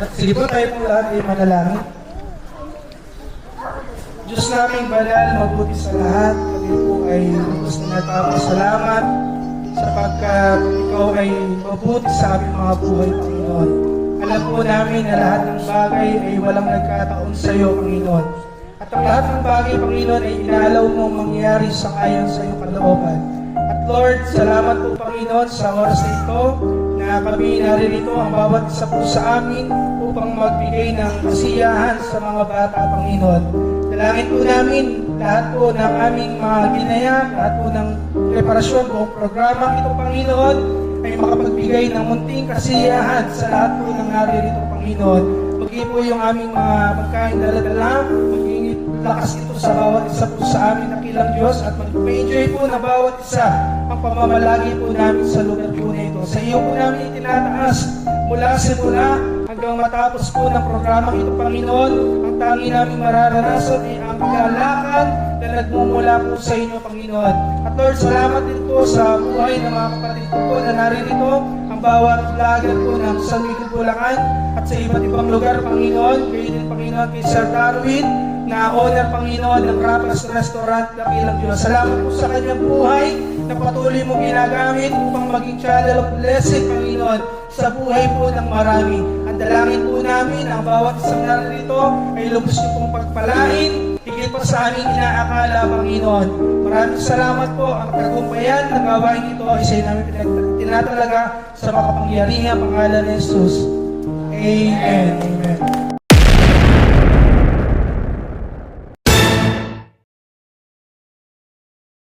At sige po tayo po lahat ay manalangin. Diyos naming banal, mabuti sa lahat. Kami po ay lubos na nagpapasalamat sapagkat ikaw ay mabuti sa aming mga buhay, Panginoon. Alam po namin na lahat ng bagay ay walang nagkataon sa iyo, Panginoon. At ang lahat ng bagay, Panginoon, ay inaalaw mong mangyari sa ayon sa iyong kalooban. At Lord, salamat po, Panginoon, sa oras na ito na kami naririto ang bawat isa po sa amin upang magbigay ng kasiyahan sa mga bata, Panginoon. Dalangin po namin lahat po ng aming mga ginaya, lahat po ng preparasyon o programa ito, Panginoon, ay makapagbigay ng munting kasiyahan sa lahat po ng naririto, Panginoon. Maging po yung aming mga pagkain dala-dala, maging lakas ito sa bawat isa po sa amin na kilang Diyos at mag-enjoy po na bawat isa ang pamamalagi po namin sa lugar po na ito. Sa iyo po namin itinataas mula simula hanggang matapos po ng programa ito, Panginoon. Ang tangi namin mararanasan ay ang kagalakan na nagmumula po sa inyo, Panginoon. At Lord, salamat din po sa buhay ng mga kapatid ko po na naririto, ang bawat vlogger po ng San Miguel, Bulacan at sa iba't ibang lugar, Panginoon. Kayo din, Panginoon, kay Sir Darwin, na owner, Panginoon, ng Rapas Restaurant, Dakilang Diyos. Salamat po sa kanyang buhay na patuloy mo ginagamit upang maging channel of blessing, Panginoon, sa buhay po ng marami. Ang dalangin po namin, ang bawat isang narito ay lubos niyo pong pagpalain, higit pa sa aming inaakala, Panginoon. Maraming salamat po. Ang tagumpayan ng gawain ito ay sa namin tinatalaga sa makapangyarihang pangalan ni Jesus. Amen. Amen.